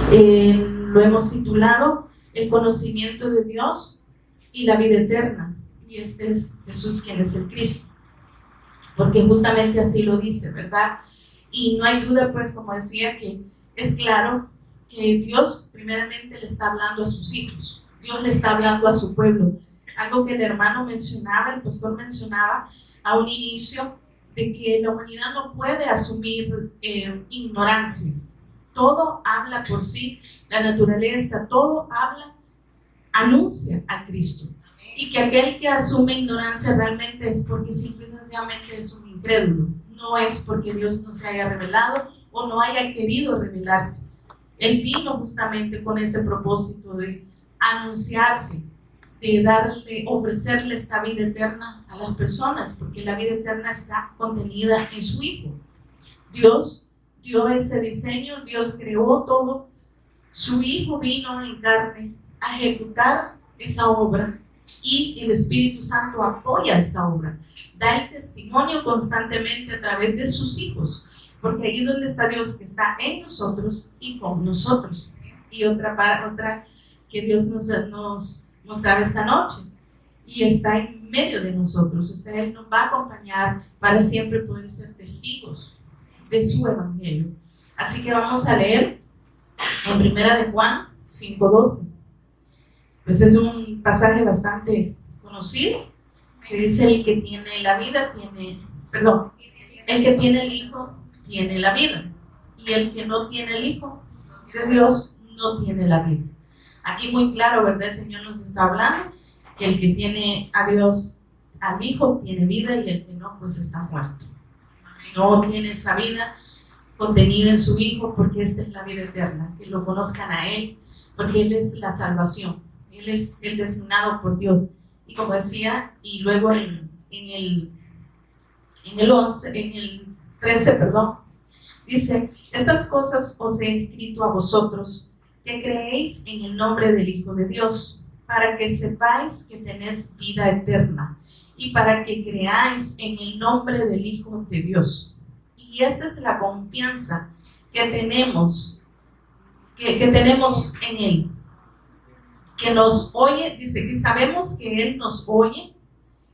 Lo hemos titulado El conocimiento de Dios y la vida eterna. Y este es Jesús, quien es el Cristo. Porque justamente así lo dice, ¿verdad? Y no hay duda, pues, como decía, que es claro que Dios primeramente le está hablando a sus hijos. Dios le está hablando a su pueblo. Algo que el hermano mencionaba, el pastor mencionaba a un inicio, de que la humanidad no puede asumir ignorancia. Todo habla por sí, la naturaleza, todo habla, anuncia a Cristo. Y que aquel que asume ignorancia realmente es porque simple y sencillamente es un incrédulo. No es porque Dios no se haya revelado o no haya querido revelarse. Él vino justamente con ese propósito de anunciarse, de darle, ofrecerle esta vida eterna a las personas, porque la vida eterna está contenida en su Hijo. Dios dio ese diseño, Dios creó todo, su Hijo vino en carne a ejecutar esa obra y el Espíritu Santo apoya esa obra, da el testimonio constantemente a través de sus hijos, porque ahí es donde está Dios, que está en nosotros y con nosotros. Y otra que Dios nos mostraba esta noche, y está en medio de nosotros. O sea, Él nos va a acompañar para siempre poder ser testigos de su evangelio. Así que vamos a leer en 1 de Juan 5:12. Pues es un pasaje bastante conocido, que dice: el que tiene la vida el que tiene el Hijo tiene la vida, y el que no tiene el Hijo de Dios no tiene la vida. Aquí muy claro, ¿verdad? El Señor nos está hablando que el que tiene a Dios, al Hijo, tiene vida, y el que no, pues está muerto. No tiene esa vida contenida en su Hijo, porque esta es la vida eterna, que lo conozcan a Él, porque Él es la salvación, Él es el designado por Dios. Y como decía, y luego en el 13, dice: estas cosas os he escrito a vosotros, que creéis en el nombre del Hijo de Dios, para que sepáis que tenéis vida eterna, y para que creáis en el nombre del Hijo de Dios. Y esta es la confianza que tenemos, que tenemos en Él, que nos oye. Dice que sabemos que Él nos oye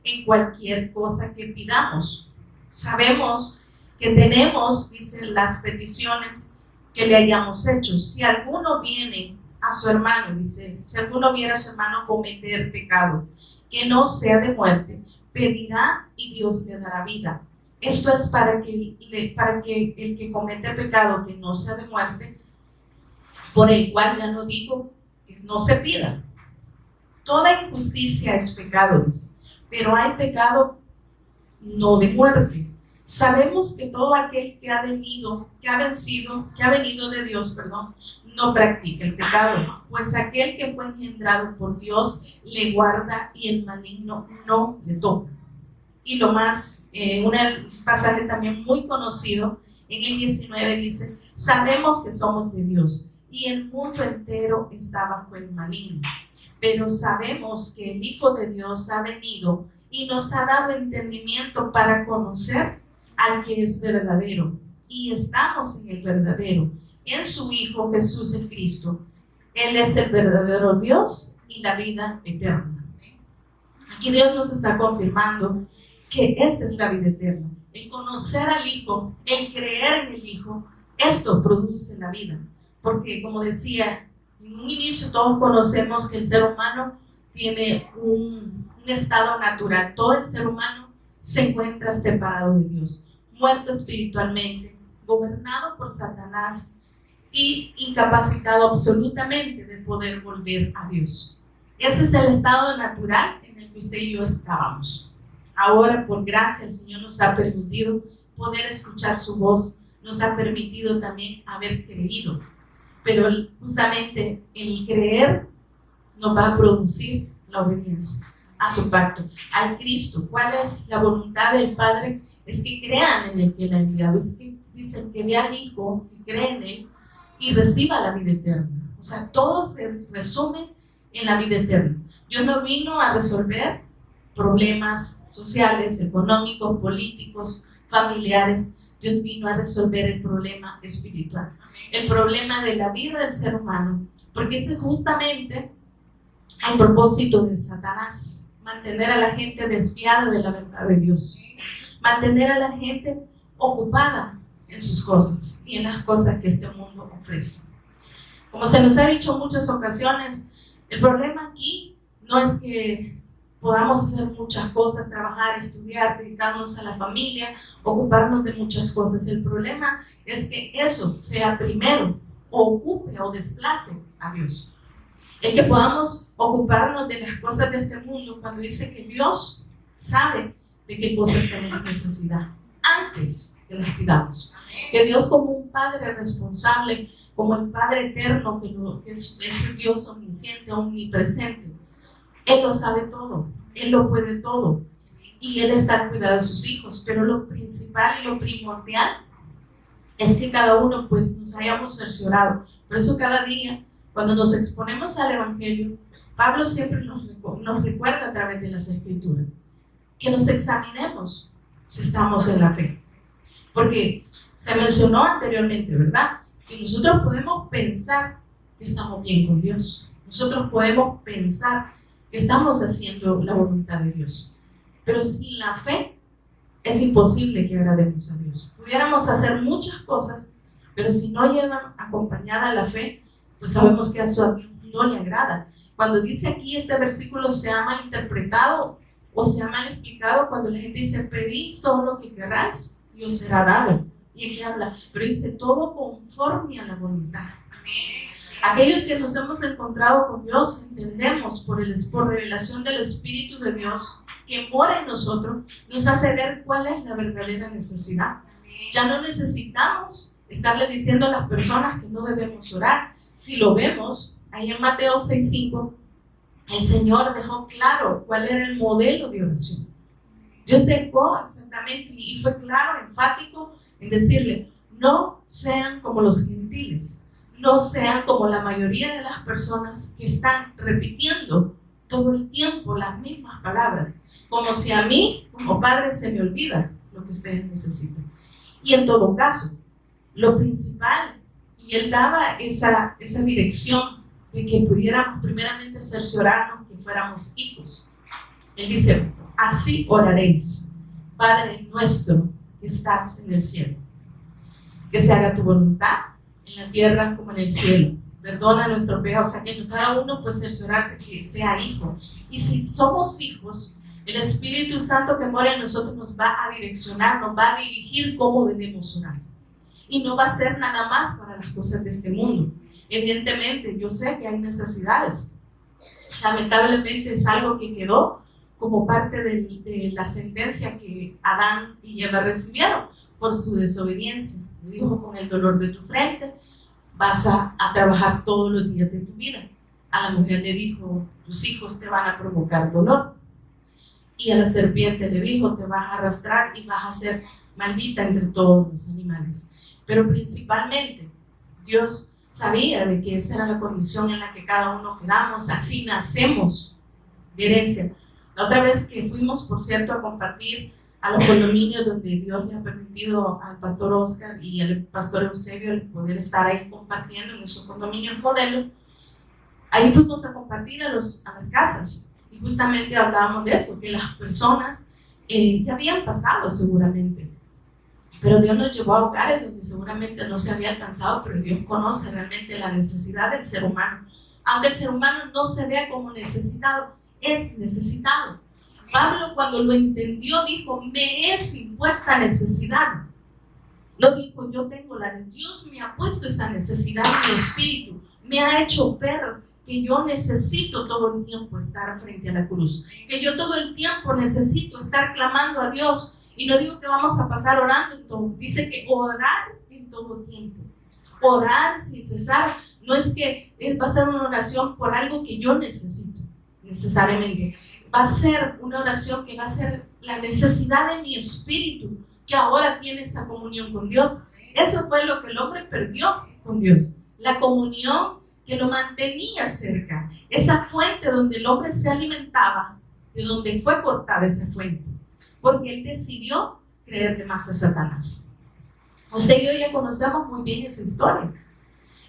en cualquier cosa que pidamos. Sabemos que tenemos, dice, las peticiones que le hayamos hecho. Si alguno viene a su hermano, dice, si alguno viera a su hermano cometer pecado que no sea de muerte, pedirá y Dios le dará vida. Esto es para que el que comete pecado que no sea de muerte, por el cual ya no digo que no se pida. Toda injusticia es pecado, dice, pero hay pecado no de muerte. Sabemos que todo aquel que ha venido de Dios, no practica el pecado, pues aquel que fue engendrado por Dios le guarda y el maligno no le toca. Y lo más, un pasaje también muy conocido, en el 19 dice: sabemos que somos de Dios y el mundo entero está bajo el maligno, pero sabemos que el Hijo de Dios ha venido y nos ha dado entendimiento para conocer al que es verdadero, y estamos en el verdadero, en su Hijo Jesús el Cristo. Él es el verdadero Dios y la vida eterna. Aquí Dios nos está confirmando que esta es la vida eterna, el conocer al Hijo, el creer en el Hijo. Esto produce la vida, porque como decía en un inicio, todos conocemos que el ser humano tiene un estado natural. Todo el ser humano se encuentra separado de Dios, muerto espiritualmente, gobernado por Satanás y incapacitado absolutamente de poder volver a Dios. Ese es el estado natural en el que usted y yo estábamos. Ahora, por gracia, el Señor nos ha permitido poder escuchar su voz, nos ha permitido también haber creído. Pero justamente el creer nos va a producir la obediencia a su pacto, al Cristo. ¿Cuál es la voluntad del Padre? Es que crean en el que le ha enviado. Es que dicen que vea al Hijo, que cree en Él y reciba la vida eterna. O sea, todo se resume en la vida eterna. Dios no vino a resolver problemas sociales, económicos, políticos, familiares. Dios vino a resolver el problema espiritual, el problema de la vida del ser humano, porque ese es justamente el propósito de Satanás, mantener a la gente desviada de la verdad de Dios, mantener a la gente ocupada en sus cosas y en las cosas que este mundo ofrece. Como se nos ha dicho en muchas ocasiones, el problema aquí no es que podamos hacer muchas cosas, trabajar, estudiar, dedicarnos a la familia, ocuparnos de muchas cosas. El problema es que eso sea primero, o ocupe o desplace a Dios. El que podamos ocuparnos de las cosas de este mundo cuando dice que Dios sabe de qué cosas tenemos necesidad antes que las pidamos. Que Dios, como un Padre responsable, como el Padre eterno, que es el Dios omnisciente, omnipresente, Él lo sabe todo, Él lo puede todo y Él está al cuidado de sus hijos. Pero lo principal y lo primordial es que cada uno pues nos hayamos cerciorado. Por eso cada día, cuando nos exponemos al Evangelio, Pablo siempre nos recuerda a través de las Escrituras que nos examinemos si estamos en la fe. Porque se mencionó anteriormente, ¿verdad?, que nosotros podemos pensar que estamos bien con Dios. Nosotros podemos pensar que estamos haciendo la voluntad de Dios. Pero sin la fe es imposible que agrademos a Dios. Pudiéramos hacer muchas cosas, pero si no llevan acompañada la fe, pues sabemos que a Dios no le agrada. Cuando dice aquí este versículo se ha malinterpretado o se ha mal explicado cuando la gente dice pedís todo lo que queráis y os será dado. ¿Y aquí habla? Pero dice todo conforme a la voluntad. Aquellos que nos hemos encontrado con Dios entendemos por revelación del Espíritu de Dios que mora en nosotros, nos hace ver cuál es la verdadera necesidad. Ya no necesitamos estarle diciendo a las personas que no debemos orar. Si lo vemos, ahí en Mateo 6:5, el Señor dejó claro cuál era el modelo de oración. Dios dejó exactamente y fue claro, enfático en decirle, no sean como los gentiles, no sean como la mayoría de las personas que están repitiendo todo el tiempo las mismas palabras, como si a mí, como padre, se me olvida lo que ustedes necesitan. Y en todo caso, lo principal, y él daba esa dirección de que pudiéramos primeramente cerciorarnos que fuéramos hijos. Él dice, así oraréis, Padre nuestro que estás en el cielo. Que se haga tu voluntad en la tierra como en el cielo. Perdona nuestro pecado, o sea que cada uno puede cerciorarse que sea hijo. Y si somos hijos, el Espíritu Santo que mora en nosotros nos va a direccionar, nos va a dirigir cómo debemos orar. Y no va a ser nada más para las cosas de este mundo. Evidentemente, yo sé que hay necesidades. Lamentablemente es algo que quedó como parte de la sentencia que Adán y Eva recibieron por su desobediencia. Le dijo, con el dolor de tu frente vas a trabajar todos los días de tu vida. A la mujer le dijo, tus hijos te van a provocar dolor. Y a la serpiente le dijo, te vas a arrastrar y vas a ser maldita entre todos los animales. Pero principalmente, Dios sabía de que esa era la condición en la que cada uno quedamos, así nacemos de herencia. La otra vez que fuimos, por cierto, a compartir a los condominios donde Dios le ha permitido al pastor Oscar y al pastor Eusebio el poder estar ahí compartiendo en esos condominios modelos, ahí fuimos a compartir a las casas y justamente hablábamos de eso, que las personas ya habían pasado seguramente, pero Dios nos llevó a hogares donde seguramente no se había alcanzado, pero Dios conoce realmente la necesidad del ser humano. Aunque el ser humano no se vea como necesitado, es necesitado. Pablo, cuando lo entendió, dijo, me es impuesta necesidad. No dijo, yo tengo Dios me ha puesto esa necesidad en mi espíritu, me ha hecho ver que yo necesito todo el tiempo estar frente a la cruz, que yo todo el tiempo necesito estar clamando a Dios. Y no digo que vamos a pasar orando en todo, dice que orar en todo tiempo, orar sin cesar. No es que va a ser una oración por algo que yo necesito necesariamente, va a ser una oración que va a ser la necesidad de mi espíritu, que ahora tiene esa comunión con Dios. Eso fue lo que el hombre perdió con Dios, la comunión que lo mantenía cerca, esa fuente donde el hombre se alimentaba, de donde fue cortada esa fuente, porque él decidió creerle más a Satanás. Usted y yo ya conocemos muy bien esa historia,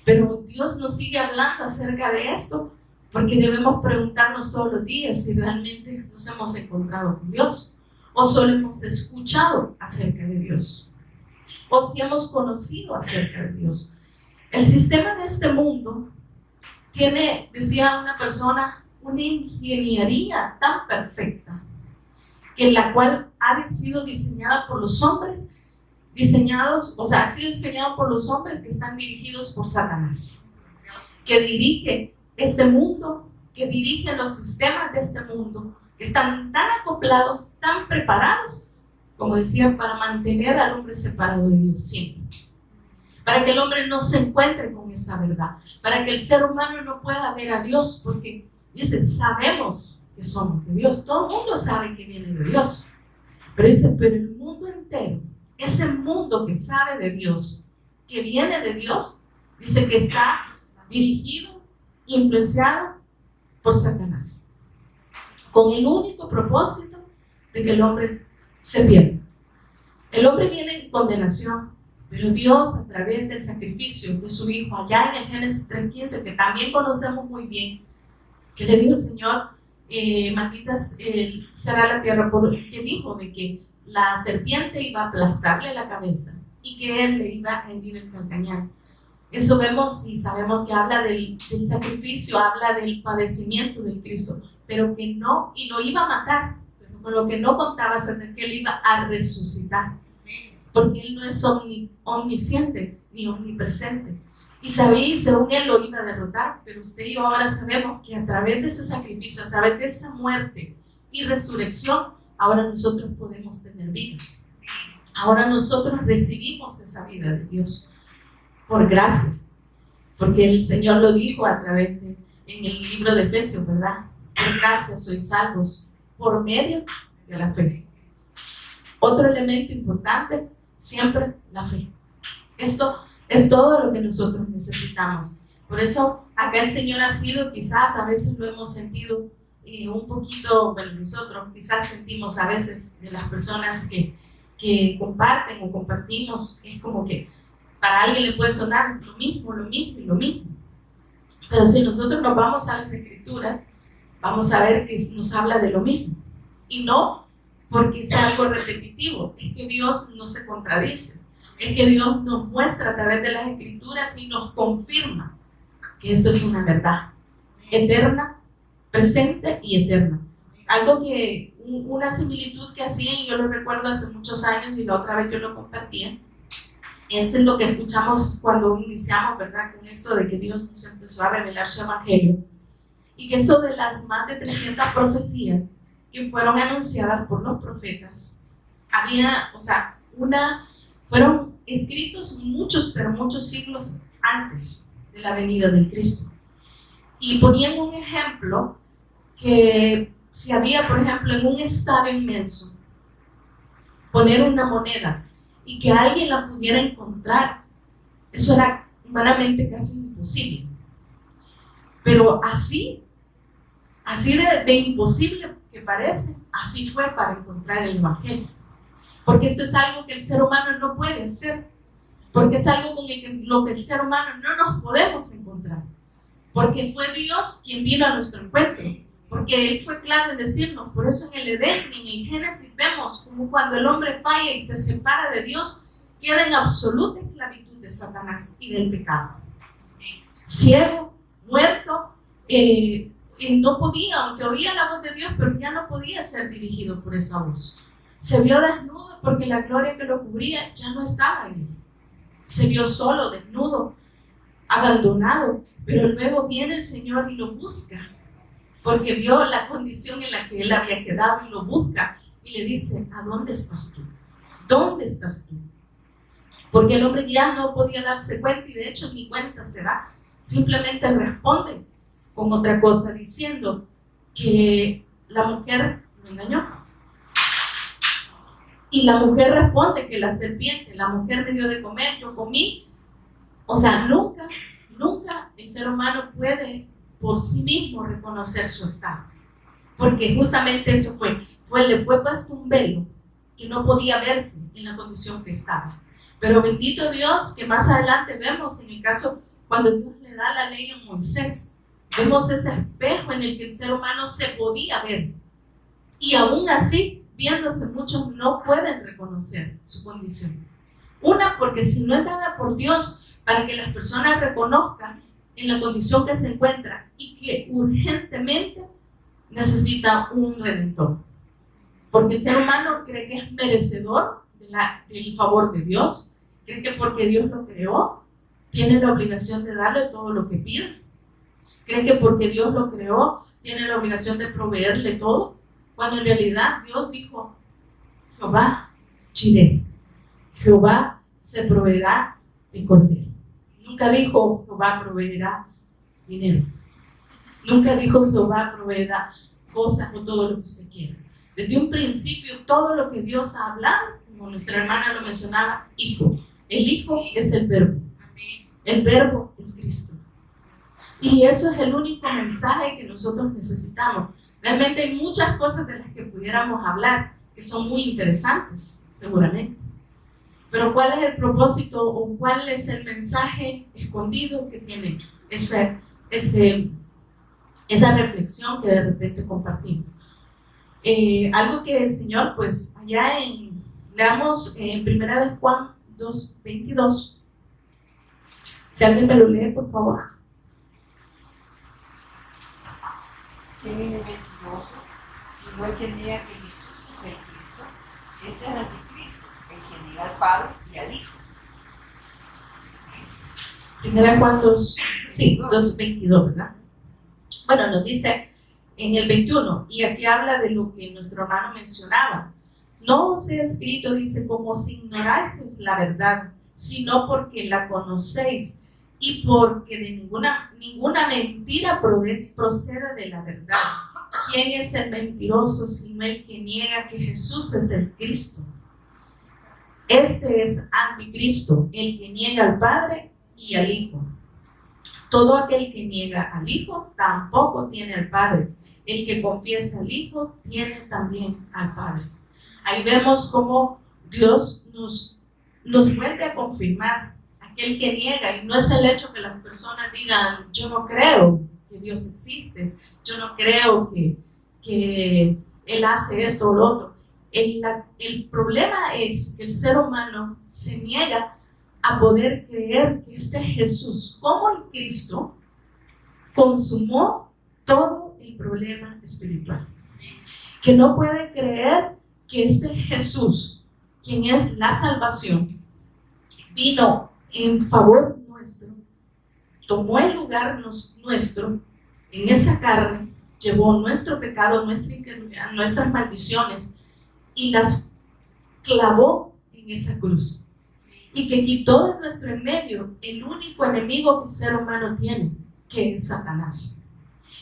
pero Dios nos sigue hablando acerca de esto porque debemos preguntarnos todos los días si realmente nos hemos encontrado con Dios o solo hemos escuchado acerca de Dios o si hemos conocido acerca de Dios. El sistema de este mundo tiene, decía una persona, una ingeniería tan perfecta que la cual ha sido diseñada por los hombres, ha sido diseñado por los hombres que están dirigidos por Satanás, que dirige este mundo, que dirige los sistemas de este mundo, que están tan acoplados, tan preparados, como decía, para mantener al hombre separado de Dios siempre. Para que el hombre no se encuentre con esta verdad, para que el ser humano no pueda ver a Dios, porque dice, sabemos que somos de Dios, todo el mundo sabe que viene de Dios, pero dice, pero el mundo entero, ese mundo que sabe de Dios, que viene de Dios, dice que está dirigido, influenciado por Satanás, con el único propósito de que el hombre se pierda. El hombre viene en condenación, pero Dios, a través del sacrificio de su Hijo, allá en el Génesis 3:15, que también conocemos muy bien, que le dijo el Señor, maldita será la tierra, que dijo de que la serpiente iba a aplastarle la cabeza y que él le iba a herir el calcañar. Eso vemos y sabemos que habla del sacrificio, habla del padecimiento del Cristo, pero que no, y lo iba a matar, pero con lo que no contaba es que él iba a resucitar, porque él no es omnisciente ni omnipresente. Y sabía, según él lo iba a derrotar, pero usted y yo ahora sabemos que a través de ese sacrificio, a través de esa muerte y resurrección, ahora nosotros podemos tener vida. Ahora nosotros recibimos esa vida de Dios por gracia, porque el Señor lo dijo a través en el libro de Efesios, ¿verdad? Por gracia sois salvos por medio de la fe. Otro elemento importante, siempre la fe. Esto es todo lo que nosotros necesitamos. Por eso acá el Señor ha sido, quizás a veces lo hemos sentido un poquito, bueno, nosotros quizás sentimos a veces de las personas que comparten o compartimos, es como que para alguien le puede sonar lo mismo y lo mismo. Pero si nosotros nos vamos a las Escrituras, vamos a ver que nos habla de lo mismo. Y no porque sea algo repetitivo, es que Dios no se contradice. Es que Dios nos muestra a través de las Escrituras y nos confirma que esto es una verdad eterna, presente y eterna. Algo que, una similitud que hacían, y yo lo recuerdo hace muchos años y la otra vez que lo compartía, es lo que escuchamos cuando iniciamos, ¿verdad? Con esto de que Dios nos empezó a revelar su evangelio, y que esto de las más de 300 profecías que fueron anunciadas por los profetas, fueron escritos muchos siglos antes de la venida del Cristo. Y ponían un ejemplo que si había, por ejemplo, en un estadio inmenso, poner una moneda y que alguien la pudiera encontrar, eso era humanamente casi imposible. Pero así de imposible que parece, así fue para encontrar el Evangelio. Porque esto es algo que el ser humano no puede hacer, porque es algo con lo que el ser humano no nos podemos encontrar, porque fue Dios quien vino a nuestro encuentro, porque Él fue claro en decirnos. Por eso en el Edén, en el Génesis, vemos como cuando el hombre falla y se separa de Dios, queda en absoluta esclavitud de Satanás y del pecado. Ciego, muerto, no podía, aunque oía la voz de Dios, pero ya no podía ser dirigido por esa voz. Se vio desnudo porque la gloria que lo cubría ya no estaba en él. Se vio solo, desnudo, abandonado, pero luego viene el Señor y lo busca, porque vio la condición en la que él había quedado y lo busca y le dice, ¿a dónde estás tú? ¿Dónde estás tú? Porque el hombre ya no podía darse cuenta y de hecho ni cuenta se da, simplemente responde con otra cosa diciendo que la mujer lo engañó. Y la mujer responde que la serpiente, la mujer me dio de comer, yo comí. O sea, nunca el ser humano puede por sí mismo reconocer su estado. Porque justamente eso le fue puesto un velo que no podía verse en la condición que estaba. Pero bendito Dios que más adelante vemos en el caso cuando Dios le da la ley a Moisés, vemos ese espejo en el que el ser humano se podía ver. Y aún así, viéndose, muchos no pueden reconocer su condición. Una, porque si no es dada por Dios para que las personas reconozcan en la condición que se encuentra y que urgentemente necesita un redentor. Porque el ser humano cree que es merecedor del favor de Dios, cree que porque Dios lo creó, tiene la obligación de darle todo lo que pide, cree que porque Dios lo creó, tiene la obligación de proveerle todo, cuando en realidad Dios dijo, Jehová Jireh, Jehová se proveerá de cordero. Nunca dijo Jehová proveerá dinero. Nunca dijo Jehová proveerá cosas o todo lo que usted quiera. Desde un principio, todo lo que Dios ha hablado, como nuestra hermana lo mencionaba, hijo. El hijo es el verbo. El verbo es Cristo. Y eso es el único mensaje que nosotros necesitamos. Realmente hay muchas cosas de las que pudiéramos hablar que son muy interesantes, seguramente. Pero ¿cuál es el propósito o cuál es el mensaje escondido que tiene esa reflexión que de repente compartimos? Algo que el Señor, pues allá leamos en 1 de Juan 2:22. Si alguien me lo lee, por favor. ¿Quién es el mentiroso? Sino el que niega que Jesús es el Cristo. Es el anticristo, el que niega al Padre y al Hijo. 1 Juan 2:22, ¿verdad? Bueno, nos dice en el 21, y aquí habla de lo que nuestro hermano mencionaba. No os he escrito, dice, como si ignoraseis la verdad, sino porque la conocéis y porque de ninguna mentira procede de la verdad. ¿Quién es el mentiroso sino el que niega que Jesús es el Cristo? Este es anticristo, el que niega al Padre y al Hijo. Todo aquel que niega al Hijo tampoco tiene al Padre. El que confiesa al Hijo tiene también al Padre. Ahí vemos cómo Dios nos vuelve a confirmar aquel que niega, y no es el hecho que las personas digan, yo no creo que Dios existe, yo no creo que Él hace esto o lo otro. El problema es que el ser humano se niega a poder creer que este Jesús, como el Cristo, consumó todo el problema espiritual. Que no puede creer que este Jesús, quien es la salvación, vino en favor nuestro, tomó el lugar nuestro en esa carne, llevó nuestro pecado, nuestra incredulidad, nuestras maldiciones y las clavó en esa cruz. Y que quitó de nuestro en medio el único enemigo que el ser humano tiene, que es Satanás.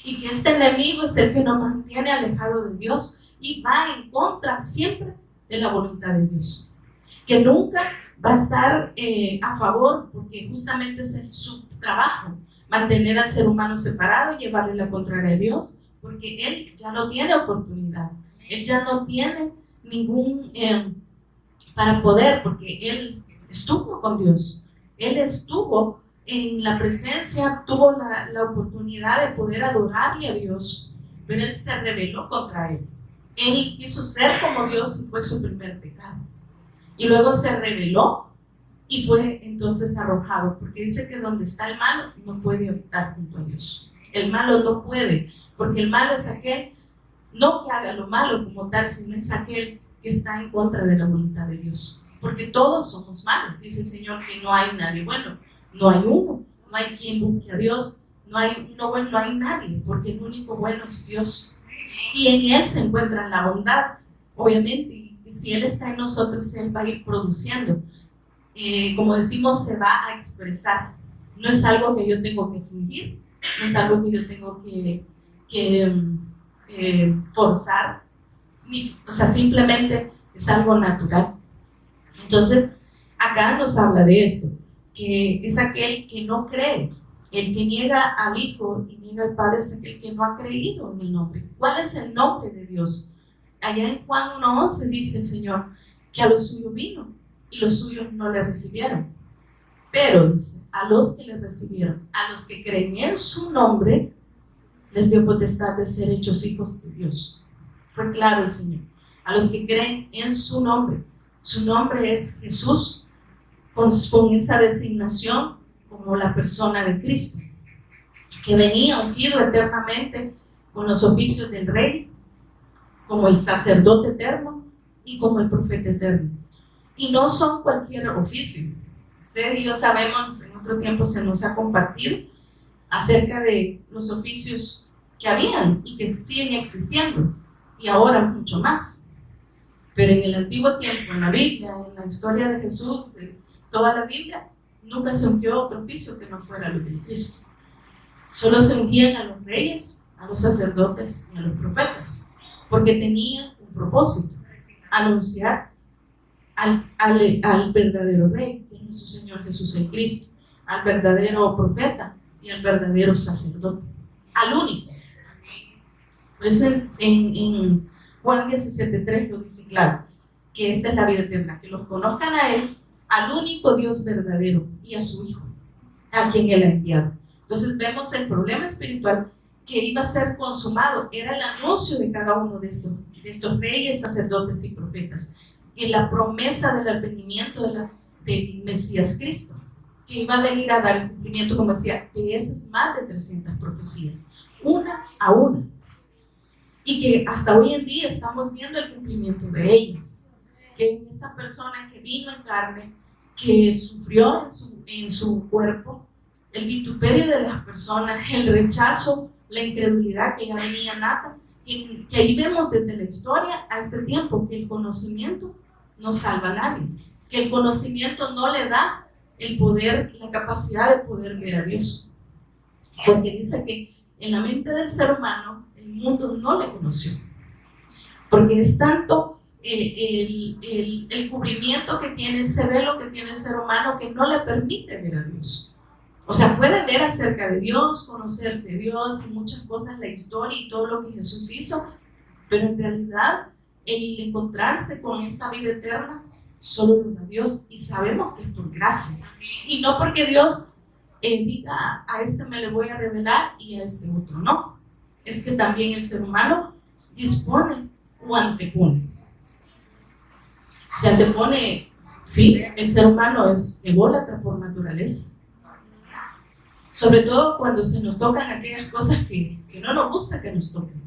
Y que este enemigo es el que nos mantiene alejado de Dios y va en contra siempre de la voluntad de Dios. Que nunca va a estar a favor, porque justamente es su trabajo, mantener al ser humano separado y llevarle la contraria a Dios, porque él ya no tiene oportunidad, él ya no tiene ningún para poder, porque él estuvo con Dios, él estuvo en la presencia, tuvo la oportunidad de poder adorarle a Dios, pero él se rebeló contra él. Él quiso ser como Dios y fue su primer pecado. Y luego se rebeló y fue entonces arrojado, porque dice que donde está el malo no puede estar junto a Dios. El malo no puede, porque el malo es aquel, no que haga lo malo como tal, sino es aquel que está en contra de la voluntad de Dios. Porque todos somos malos, dice el Señor, que no hay nadie bueno, no hay uno, no hay quien busque a Dios, no hay nadie, porque el único bueno es Dios. Y en Él se encuentra la bondad, obviamente, y si Él está en nosotros, Él va a ir produciendo. Como decimos, se va a expresar. No es algo que yo tengo que fingir, no es algo que yo tengo que forzar, o sea, simplemente es algo natural. Entonces, acá nos habla de esto, que es aquel que no cree. El que niega al Hijo y niega al Padre es aquel que no ha creído en el nombre. ¿Cuál es el nombre de Dios? Allá en Juan 1:11 dice el Señor que a los suyos vino y los suyos no le recibieron. Pero, dice, a los que le recibieron, a los que creen en su nombre, les dio potestad de ser hechos hijos de Dios. Fue claro el Señor. A los que creen en su nombre es Jesús, con esa designación como la persona de Cristo, que venía ungido eternamente con los oficios del rey, como el sacerdote eterno y como el profeta eterno. Y no son cualquier oficio. Ustedes y yo sabemos, en otro tiempo se nos ha compartido acerca de los oficios que habían y que siguen existiendo, y ahora mucho más. Pero en el antiguo tiempo, en la Biblia, en la historia de Jesús, de toda la Biblia, nunca se ungió otro oficio que no fuera lo de Cristo. Solo se ungían a los reyes, a los sacerdotes y a los profetas, porque tenían un propósito: anunciar al verdadero rey, que es nuestro Señor Jesús el Cristo, al verdadero profeta y al verdadero sacerdote, al único. Por eso en Juan 17:3 lo dice claro, que esta es la vida eterna, que los conozcan a Él, al único Dios verdadero, y a su Hijo, a quien Él ha enviado. Entonces vemos el problema espiritual que iba a ser consumado, era el anuncio de cada uno de estos reyes, sacerdotes y profetas, y la promesa del advenimiento del Mesías Cristo, que iba a venir a dar el cumplimiento, como decía, de esas más de 300 profecías, una a una, y que hasta hoy en día estamos viendo el cumplimiento de ellas, que en esta persona que vino en carne, que sufrió en su cuerpo el vituperio de las personas, el rechazo, la incredulidad que ya venía nata, que ahí vemos desde la historia a este tiempo que el conocimiento no salva a nadie, que el conocimiento no le da el poder, la capacidad de poder ver a Dios, porque dice que en la mente del ser humano el mundo no le conoció, porque es tanto el cubrimiento que tiene, ese velo que tiene el ser humano, que no le permite ver a Dios. O sea, puede ver acerca de Dios, conocer de Dios y muchas cosas, la historia y todo lo que Jesús hizo, pero en realidad el encontrarse con esta vida eterna solo lo da Dios, y sabemos que es por gracia, y no porque Dios diga a este me le voy a revelar y a este otro no. Es que también el ser humano dispone o antepone. Se antepone, sí, el ser humano es ególatra por naturaleza, sobre todo cuando se nos tocan aquellas cosas que no nos gusta que nos toquen,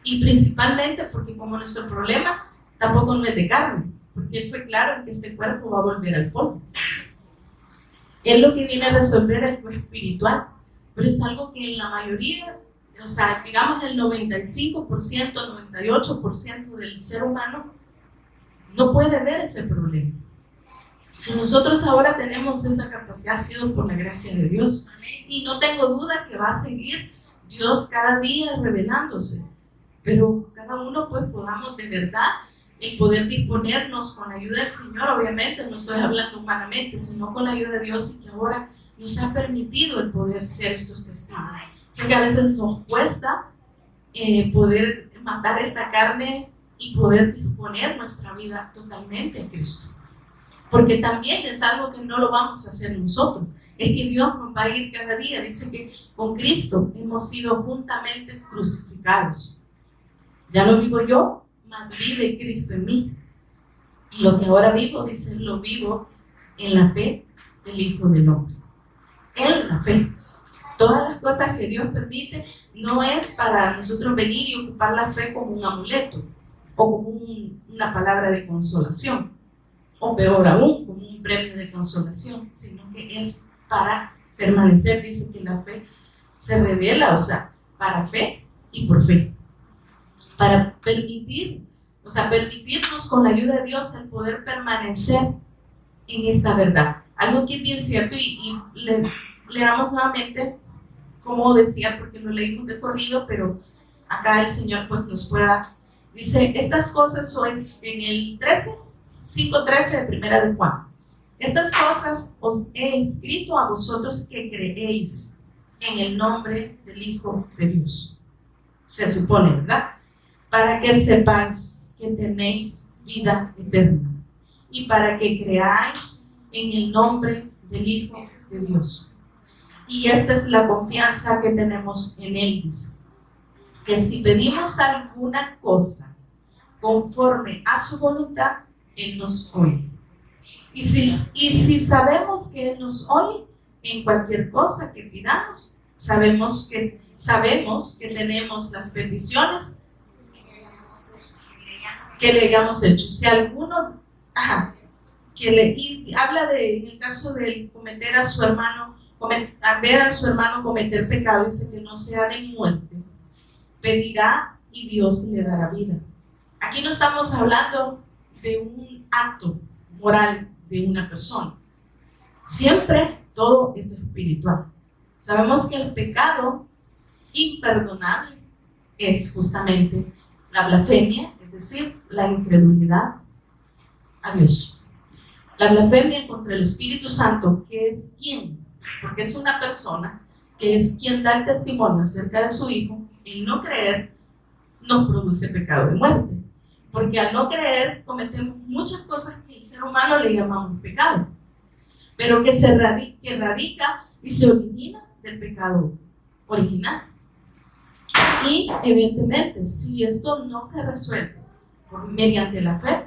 y principalmente porque como nuestro problema tampoco no es de carne, porque Él fue claro en que este cuerpo va a volver al polvo. Él lo que viene a resolver es lo espiritual, pero es algo que en la mayoría, o sea, digamos el 95%, 98% del ser humano no puede ver ese problema. Si nosotros ahora tenemos esa capacidad, ha sido por la gracia de Dios, y no tengo duda que va a seguir Dios cada día revelándose, pero cada uno pues podamos de verdad el poder disponernos con la ayuda del Señor. Obviamente no estoy hablando humanamente, sino con la ayuda de Dios, y que ahora nos ha permitido el poder ser estos testigos. O sea que a veces nos cuesta poder matar esta carne y poder disponer nuestra vida totalmente a Cristo, porque también es algo que no lo vamos a hacer nosotros, es que Dios nos va a ir cada día. Dice que con Cristo hemos sido juntamente crucificados. Ya no vivo yo, mas vive Cristo en mí. Y lo que ahora vivo, dice, lo vivo en la fe del Hijo del Hombre. En la fe. Todas las cosas que Dios permite no es para nosotros venir y ocupar la fe como un amuleto o como una palabra de consolación, o peor aún, como un premio de consolación, sino que es para permanecer. Dice que la fe se revela, o sea, para fe y por fe, para permitirnos con la ayuda de Dios el poder permanecer en esta verdad. Algo que es bien cierto, y leamos nuevamente, como decía, porque lo leímos de corrido, pero acá el Señor pues nos pueda. Dice, estas cosas son en el 5:13 de Primera de Juan. Estas cosas os he escrito a vosotros que creéis en el nombre del Hijo de Dios. Se supone, ¿verdad? Para que sepáis que tenéis vida eterna y para que creáis en el nombre del Hijo de Dios. Y esta es la confianza que tenemos en Él, dice, que si pedimos alguna cosa conforme a su voluntad, Él nos oye. Y si sabemos que Él nos oye en cualquier cosa que pidamos, sabemos que tenemos las peticiones que le hayamos hecho. Si alguno, y habla de, en el caso de cometer a su hermano, ver a su hermano cometer pecado, dice que no sea de muerte, pedirá y Dios le dará vida. Aquí no estamos hablando de un acto moral de una persona. Siempre todo es espiritual. Sabemos que el pecado imperdonable es justamente la blasfemia, es decir, la incredulidad a Dios. La blasfemia contra el Espíritu Santo, que es quien, porque es una persona que es quien da el testimonio acerca de su Hijo, el no creer nos produce pecado de muerte. Porque al no creer cometemos muchas cosas que el ser humano le llamamos pecado, pero que radica y se origina del pecado original. Y evidentemente, si esto no se resuelve mediante la fe,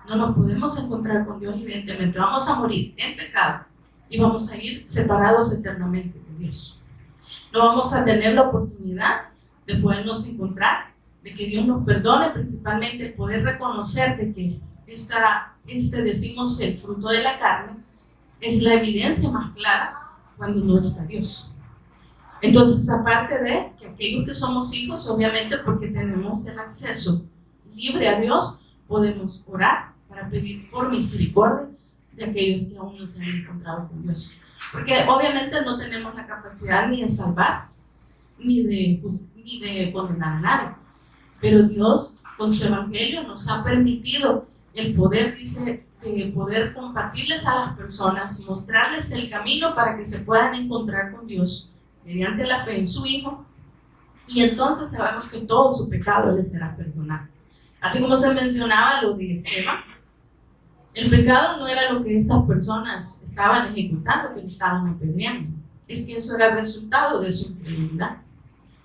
no nos podemos encontrar con Dios. Evidentemente vamos a morir en pecado y vamos a ir separados eternamente de Dios. No vamos a tener la oportunidad de podernos encontrar, de que Dios nos perdone, principalmente el poder reconocer de que decimos el fruto de la carne es la evidencia más clara cuando no está Dios. Entonces, aparte de que aquellos que somos hijos, obviamente porque tenemos el acceso libre a Dios, podemos orar para pedir por misericordia de aquellos que aún no se han encontrado con Dios. Porque obviamente no tenemos la capacidad ni de salvar, ni de condenar a nadie. Pero Dios, con su evangelio, nos ha permitido el poder, dice, poder compartirles a las personas y mostrarles el camino para que se puedan encontrar con Dios mediante la fe en su Hijo. Y entonces sabemos que todo su pecado les será perdonado. Así como se mencionaba lo de Esteban, el pecado no era lo que estas personas estaban ejecutando, que le estaban apedreando. Es que eso era el resultado de su incredulidad.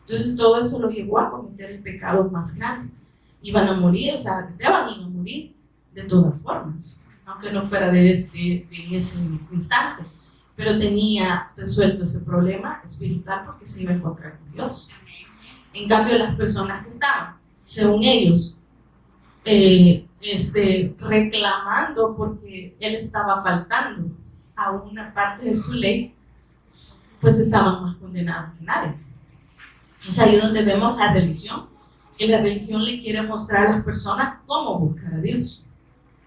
Entonces todo eso lo llevó a cometer el pecado más grande. Iban a morir, o sea, Esteban iba a morir de todas formas, aunque no fuera de ese instante, pero tenía resuelto ese problema espiritual porque se iba a encontrar con Dios. En cambio, las personas que estaban, según ellos, reclamando porque él estaba faltando a una parte de su ley, pues estaban más condenados que nadie. Es ahí donde vemos la religión, que la religión le quiere mostrar a las personas cómo buscar a Dios,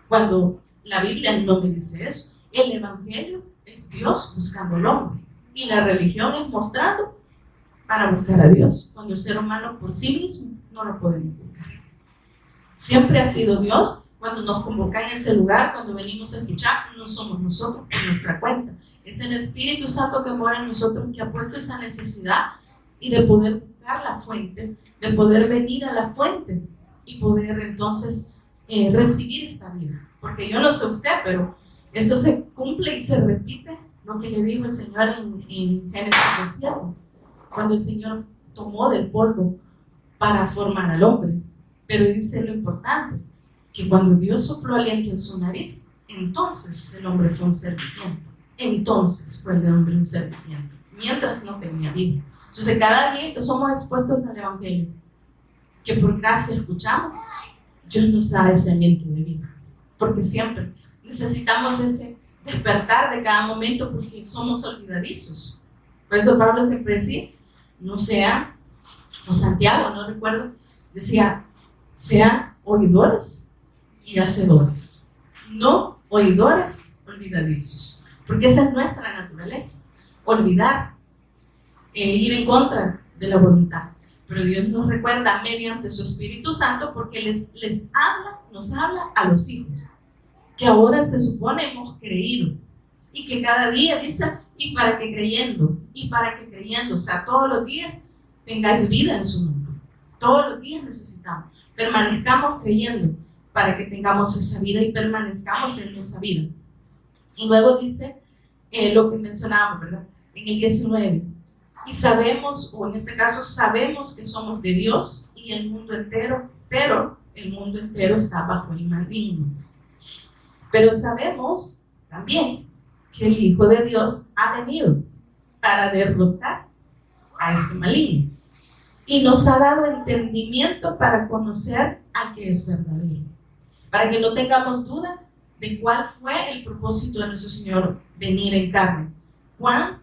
cuando la Biblia no me dice eso. El evangelio es Dios buscando al hombre y la religión es mostrando para buscar a Dios, cuando el ser humano por sí mismo no lo podemos buscar. Siempre ha sido Dios. Cuando nos convoca en este lugar, cuando venimos a escuchar, no somos nosotros por nuestra cuenta, es el Espíritu Santo que mora en nosotros, que ha puesto esa necesidad y de poder buscar la fuente, de poder venir a la fuente y poder entonces recibir esta vida. Porque yo no sé usted, pero esto se cumple y se repite lo que le dijo el Señor en Génesis 7, cuando el Señor tomó del polvo para formar al hombre. Pero dice lo importante, que cuando Dios sopló aliento en su nariz, entonces el hombre fue un ser viviente. Entonces fue el hombre un ser viviente, mientras no tenía vida. Entonces cada día que somos expuestos al evangelio, que por gracia escuchamos, Dios nos da ese aliento de vida, porque siempre necesitamos ese despertar de cada momento, porque somos olvidadizos. Por eso Pablo siempre decía, no sea, o Santiago, no recuerdo, decía, sean oidores y hacedores, no oidores olvidadizos, porque esa es nuestra naturaleza, olvidar, ir en contra de la voluntad. Pero Dios nos recuerda mediante su Espíritu Santo, porque nos habla a los hijos, que ahora se supone hemos creído, y que cada día dice, y para que creyendo, o sea, todos los días tengáis vida en su nombre. Todos los días necesitamos, permanezcamos creyendo, para que tengamos esa vida y permanezcamos en esa vida. Y luego dice lo que mencionábamos, ¿verdad? En el 19. Y sabemos, o en este caso sabemos que somos de Dios y el mundo entero, pero el mundo entero está bajo el maligno. Pero sabemos también que el Hijo de Dios ha venido para derrotar a este maligno y nos ha dado entendimiento para conocer al que es verdadero, para que no tengamos duda de cuál fue el propósito de nuestro Señor venir en carne. Juan,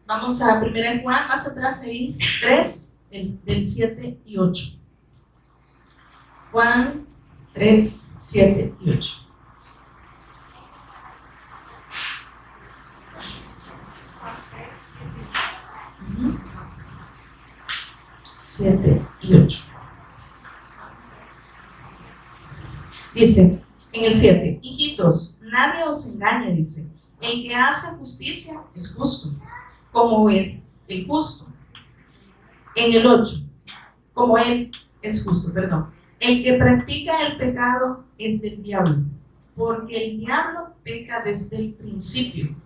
vamos a 1 Juan, más atrás ahí, 3, del 7 y 8. Juan 3, 7 y 8. 7 y 8. Dice en el 7, hijitos, nadie os engañe, dice, el que hace justicia es justo, como es el justo. En el 8, como él es justo, perdón. El que practica el pecado es del diablo, porque el diablo peca desde el principio.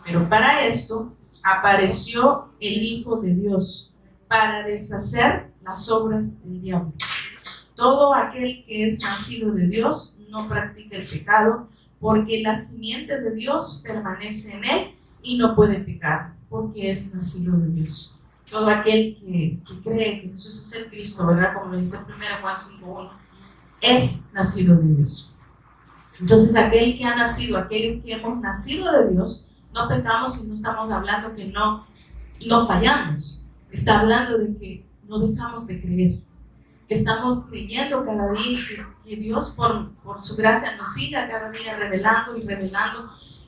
Pero para esto apareció el Hijo de Dios, para deshacer las obras del diablo. Todo aquel que es nacido de Dios no practica el pecado, porque la simiente de Dios permanece en él y no puede pecar, porque es nacido de Dios. Todo aquel que cree que Jesús es el Cristo, ¿verdad? Como lo dice 1 Juan 5:1, es nacido de Dios. Entonces, aquel que ha nacido, aquellos que hemos nacido de Dios, no pecamos y no estamos hablando que no fallamos. Está hablando de que no dejamos de creer, que estamos creyendo cada día que Dios por su gracia nos siga cada día revelando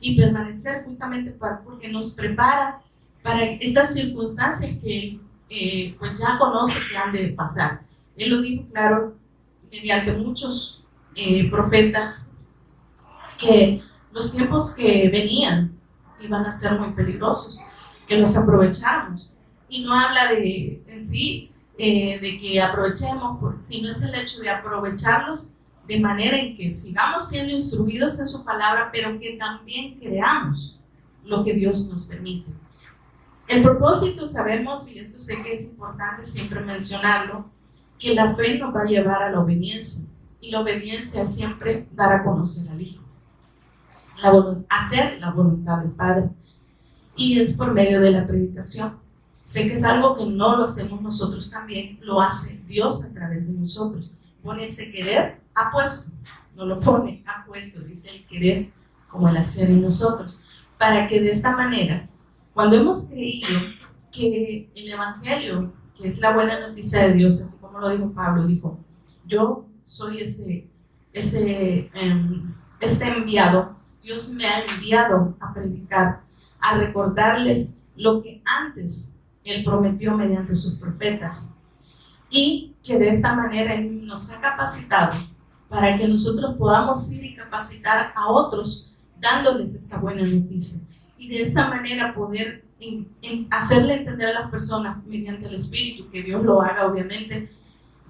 y permanecer justamente porque nos prepara para estas circunstancias que pues ya conoce que han de pasar. Él lo dijo claro mediante muchos profetas, que los tiempos que venían iban a ser muy peligrosos, que los aprovecháramos. Y no habla de en sí de que aprovechemos, sino es el hecho de aprovecharlos de manera en que sigamos siendo instruidos en su palabra, pero que también creamos lo que Dios nos permite. El propósito, sabemos, y esto sé que es importante siempre mencionarlo, que la fe nos va a llevar a la obediencia, y la obediencia es siempre dar a conocer al Hijo, hacer la voluntad del Padre, y es por medio de la predicación. Sé que es algo que no lo hacemos nosotros también, lo hace Dios a través de nosotros. Pone ese querer apuesto, no lo pone apuesto, dice el querer como el hacer en nosotros, para que de esta manera, cuando hemos creído que el Evangelio, que es la buena noticia de Dios, así como lo dijo Pablo, dijo, yo soy este enviado, Dios me ha enviado a predicar, a recordarles lo que antes Él prometió mediante sus profetas, y que de esta manera Él nos ha capacitado para que nosotros podamos ir y capacitar a otros dándoles esta buena noticia, y de esa manera poder hacerle entender a las personas mediante el Espíritu, que Dios lo haga obviamente,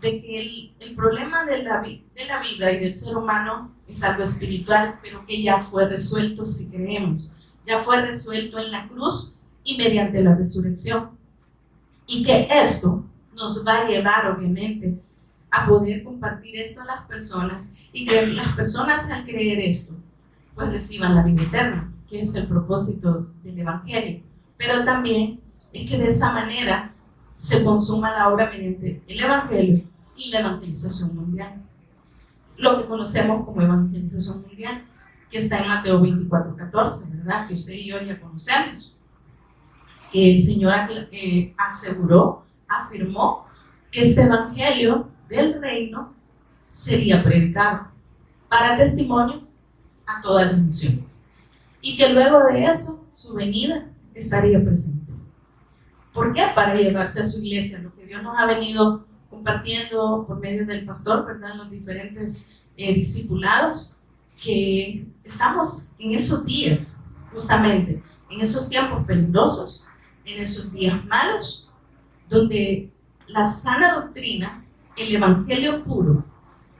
de que el problema de la vida y del ser humano es algo espiritual, pero que ya fue resuelto si creemos, ya fue resuelto en la cruz y mediante la resurrección. Y que esto nos va a llevar, obviamente, a poder compartir esto a las personas, y que las personas, al creer esto, pues reciban la vida eterna, que es el propósito del Evangelio. Pero también es que de esa manera se consuma la obra mediante el Evangelio y la evangelización mundial. Lo que conocemos como evangelización mundial, que está en Mateo 24:14, ¿verdad? Que usted y yo ya conocemos. Que el Señor aseguró, afirmó que este evangelio del reino sería predicado para testimonio a todas las naciones, y que luego de eso su venida estaría presente. ¿Por qué? Para llevarse a su iglesia, lo que Dios nos ha venido compartiendo por medio del pastor, ¿verdad? En los diferentes discipulados, que estamos en esos días, justamente, en esos tiempos peligrosos, en esos días malos, donde la sana doctrina, el evangelio puro,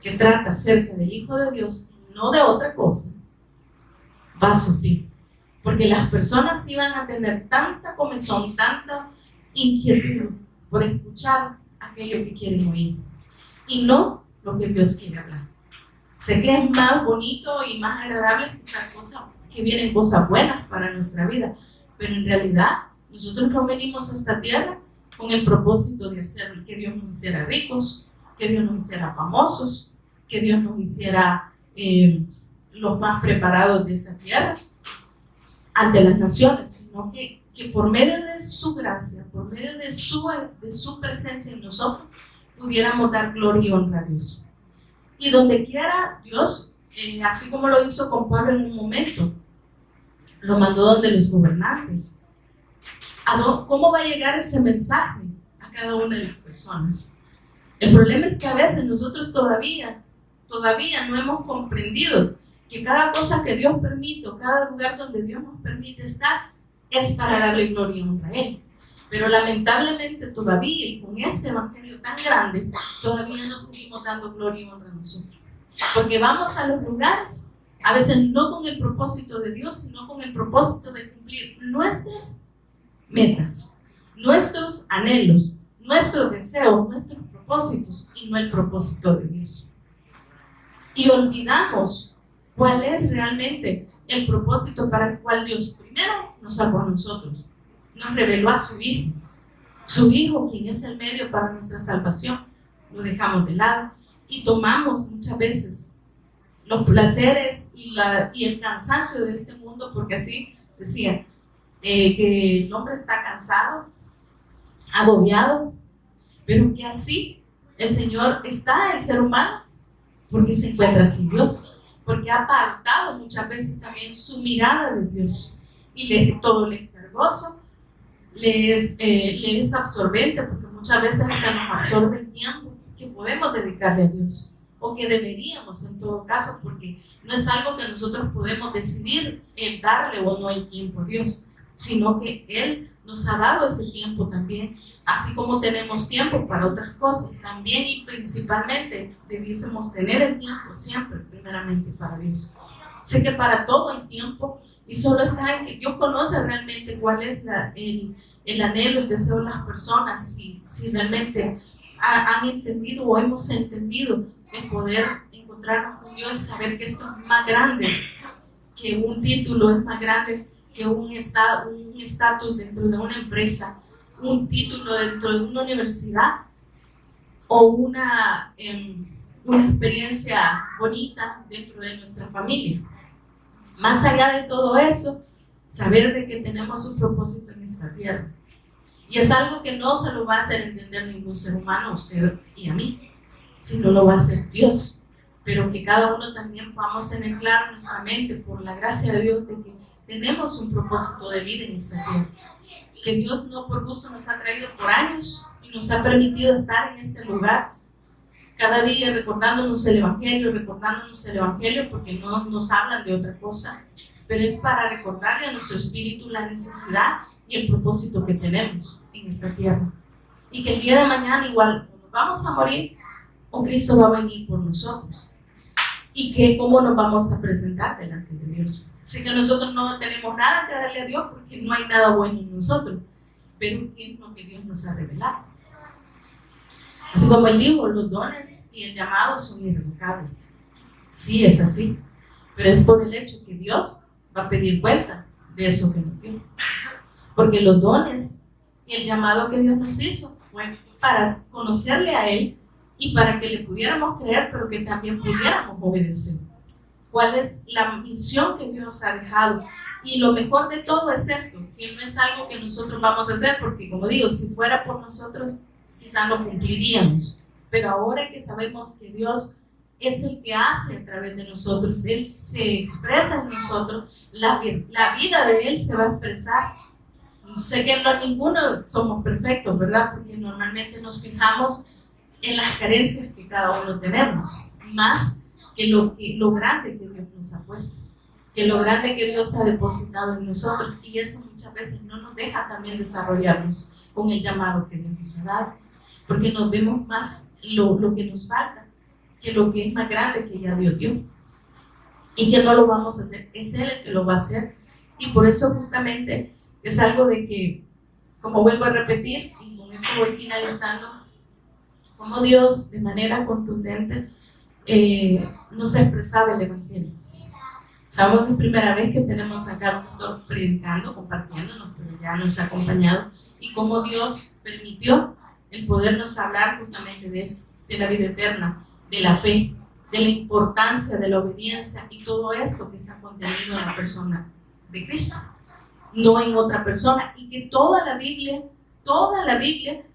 que trata acerca del Hijo de Dios, no de otra cosa, va a sufrir. Porque las personas iban a tener tanta comezón, tanta inquietud por escuchar aquello que quieren oír y no lo que Dios quiere hablar. Sé que es más bonito y más agradable escuchar cosas que vienen, cosas buenas para nuestra vida, pero en realidad nosotros no venimos a esta tierra con el propósito de hacer que Dios nos hiciera ricos, que Dios nos hiciera famosos, que Dios nos hiciera los más preparados de esta tierra ante las naciones, sino que por medio de su gracia, por medio de su presencia en nosotros, pudiéramos dar gloria y honra a Dios. Y donde quiera Dios, así como lo hizo con Pablo en un momento, lo mandó donde los gobernantes. ¿Cómo va a llegar ese mensaje a cada una de las personas? El problema es que a veces nosotros todavía no hemos comprendido que cada cosa que Dios permite, o cada lugar donde Dios nos permite estar, es para darle gloria y honra a Él. Pero lamentablemente todavía, y con este evangelio tan grande, todavía no seguimos dando gloria y honra a nosotros. Porque vamos a los lugares, a veces no con el propósito de Dios, sino con el propósito de cumplir nuestras metas, nuestros anhelos, nuestros deseos, nuestros propósitos, y no el propósito de Dios. Y olvidamos cuál es realmente el propósito para el cual Dios primero nos salvó a nosotros, nos reveló a su Hijo, quien es el medio para nuestra salvación. Lo dejamos de lado y tomamos muchas veces los placeres y el cansancio de este mundo, porque así decía, que el hombre está cansado, agobiado, pero que así el Señor está, el ser humano, porque se encuentra sin Dios, porque ha apartado muchas veces también su mirada de Dios, y todo le es cargoso, le es absorbente, porque muchas veces hasta nos absorbe el tiempo que podemos dedicarle a Dios, o que deberíamos en todo caso, porque no es algo que nosotros podemos decidir el darle o no el tiempo a Dios, sino que Él nos ha dado ese tiempo también, así como tenemos tiempo para otras cosas, también y principalmente debiésemos tener el tiempo siempre, primeramente para Dios. Sé que para todo hay tiempo, y solo está en que Dios conoce realmente cuál es el anhelo, el deseo de las personas, si realmente han entendido o hemos entendido el poder encontrarnos con Dios y saber que esto es más grande que un título, es más grande que un estatus dentro de una empresa, un título dentro de una universidad o una experiencia bonita dentro de nuestra familia. Más allá de todo eso, saber de que tenemos un propósito en esta tierra. Y es algo que no se lo va a hacer entender ningún ser humano, usted y a mí, sino lo va a hacer Dios. Pero que cada uno también podamos tener claro en nuestra mente, por la gracia de Dios, de que tenemos un propósito de vida en esta tierra. Que Dios no por gusto nos ha traído por años y nos ha permitido estar en este lugar cada día recordándonos el Evangelio, porque no nos hablan de otra cosa, pero es para recordarle a nuestro espíritu la necesidad y el propósito que tenemos en esta tierra. Y que el día de mañana igual nos vamos a morir o Cristo va a venir por nosotros. Y que cómo nos vamos a presentar delante de Dios. Sé que nosotros no tenemos nada que darle a Dios porque no hay nada bueno en nosotros, pero ¿qué es lo que Dios nos ha revelado? Así como Él dijo, los dones y el llamado son irrevocables. Sí, es así, pero es por el hecho que Dios va a pedir cuenta de eso que nos dio. Porque los dones y el llamado que Dios nos hizo fue para conocerle a Él y para que le pudiéramos creer, pero que también pudiéramos obedecer. ¿Cuál es la misión que Dios ha dejado? Y lo mejor de todo es esto, que no es algo que nosotros vamos a hacer, porque como digo, si fuera por nosotros, quizás lo cumpliríamos. Pero ahora que sabemos que Dios es el que hace a través de nosotros, Él se expresa en nosotros, la vida de Él se va a expresar. Sé que no ninguno somos perfectos, ¿verdad? Porque normalmente nos fijamos en las carencias que cada uno tenemos, más que lo grande que Dios nos ha puesto, que lo grande que Dios ha depositado en nosotros, y eso muchas veces no nos deja también desarrollarnos con el llamado que Dios nos ha dado, porque nos vemos más lo que nos falta que lo que es más grande que ya Dios dio. Y que no lo vamos a hacer, es Él el que lo va a hacer. Y por eso justamente es algo de que, como vuelvo a repetir, y con esto voy finalizando, como Dios de manera contundente nos expresaba el Evangelio. Sabemos que es la primera vez que tenemos acá al pastor predicando, compartiéndonos, pero ya nos ha acompañado, y cómo Dios permitió el podernos hablar justamente de esto, de la vida eterna, de la fe, de la importancia de la obediencia y todo esto que está contenido en la persona de Cristo, no en otra persona, y que toda la Biblia,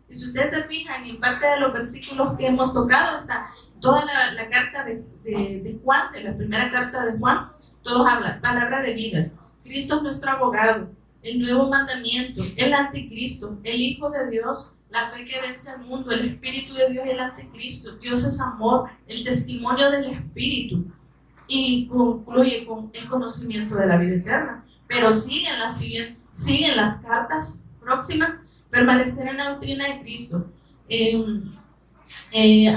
y si ustedes se fijan en parte de los versículos que hemos tocado, está toda la carta de Juan, de la primera carta de Juan, todos hablan, palabra de vida, Cristo es nuestro abogado, el nuevo mandamiento, el anticristo, el Hijo de Dios, la fe que vence al mundo, el Espíritu de Dios, el anticristo, Dios es amor, el testimonio del Espíritu, y concluye con el conocimiento de la vida eterna. Pero siguen las cartas próximas, permanecer en la doctrina de Cristo.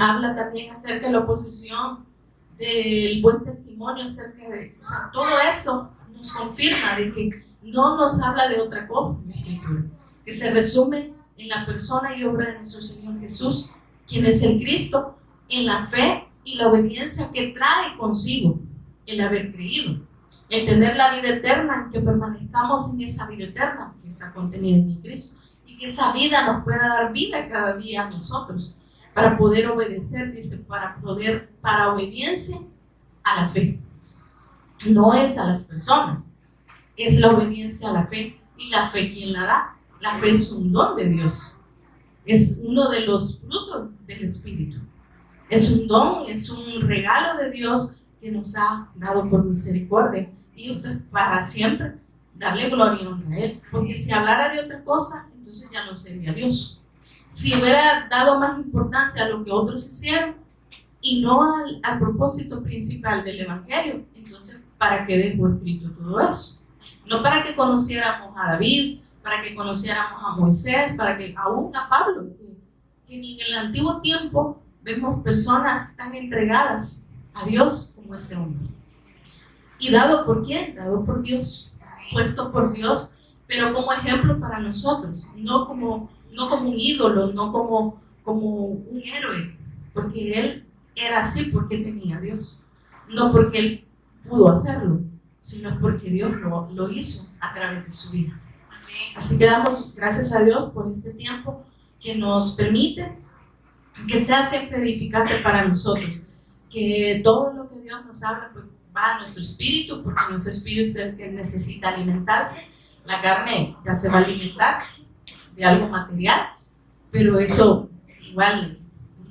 Habla también acerca de la oposición, del buen testimonio, acerca de, o sea, todo esto nos confirma de que no nos habla de otra cosa en la Escritura, que se resume en la persona y obra de nuestro Señor Jesús, quien es el Cristo, en la fe y la obediencia que trae consigo el haber creído, el tener la vida eterna, que permanezcamos en esa vida eterna que está contenida en Cristo, y que esa vida nos pueda dar vida cada día a nosotros, para poder obedecer, dice, para obediencia a la fe. No es a las personas, es la obediencia a la fe. ¿Y la fe quién la da? La fe es un don de Dios, es uno de los frutos del Espíritu, es un don, es un regalo de Dios que nos ha dado por misericordia, y esto es para siempre darle gloria y honra a Él, porque si hablara de otra cosa, entonces ya no sería Dios. Si hubiera dado más importancia a lo que otros hicieron y no al propósito principal del Evangelio, entonces ¿para qué dejó escrito todo eso? No para que conociéramos a David, para que conociéramos a Moisés, para que aún a Pablo, que ni en el antiguo tiempo vemos personas tan entregadas a Dios como este hombre. ¿Y dado por quién? Dado por Dios, puesto por Dios, pero como ejemplo para nosotros, no como un ídolo, no como un héroe, porque él era así porque tenía a Dios, no porque él pudo hacerlo, sino porque Dios lo hizo a través de su vida. Así que damos gracias a Dios por este tiempo que nos permite que sea siempre edificante para nosotros, que todo lo que Dios nos habla pues, va a nuestro espíritu, porque nuestro espíritu es el que necesita alimentarse. La carne ya se va a alimentar de algo material, pero eso igual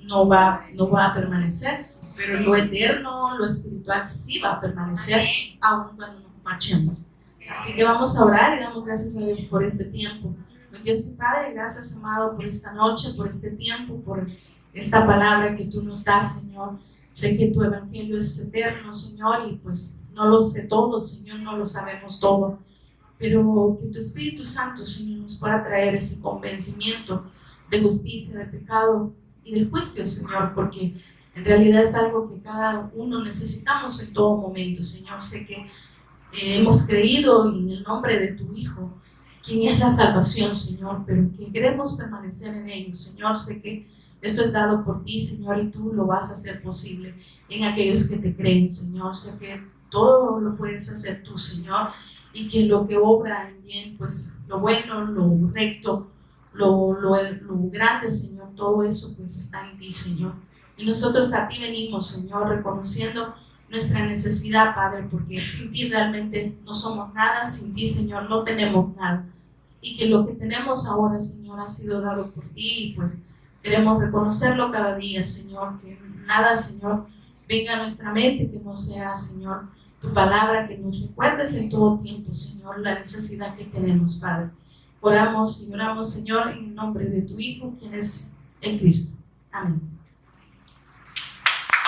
no va a permanecer, pero lo eterno, lo espiritual sí va a permanecer, aun cuando nos marchemos. Así que vamos a orar y damos gracias a Dios por este tiempo. Dios y Padre, gracias, amado, por esta noche, por este tiempo, por esta palabra que tú nos das, Señor. Sé que tu evangelio es eterno, Señor, y pues no lo sé todo, Señor, no lo sabemos todo, pero que tu Espíritu Santo, Señor, nos pueda traer ese convencimiento de justicia, de pecado y de juicio, Señor, porque en realidad es algo que cada uno necesitamos en todo momento, Señor. Sé que hemos creído en el nombre de tu Hijo, quien es la salvación, Señor, pero que queremos permanecer en ello, Señor. Sé que esto es dado por ti, Señor, y tú lo vas a hacer posible en aquellos que te creen, Señor. Sé que todo lo puedes hacer tú, Señor, y que lo que obra en bien, pues lo bueno, lo recto, lo grande, Señor, todo eso pues está en ti, Señor. Y nosotros a ti venimos, Señor, reconociendo nuestra necesidad, Padre, porque sin ti realmente no somos nada, sin ti, Señor, no tenemos nada. Y que lo que tenemos ahora, Señor, ha sido dado por ti, y pues queremos reconocerlo cada día, Señor, que nada, Señor, venga a nuestra mente que no sea, Señor, tu palabra, que nos recuerdes en todo tiempo, Señor, la necesidad que tenemos, Padre. Oramos y oramos, Señor, en el nombre de tu Hijo, quien es el Cristo. Amén.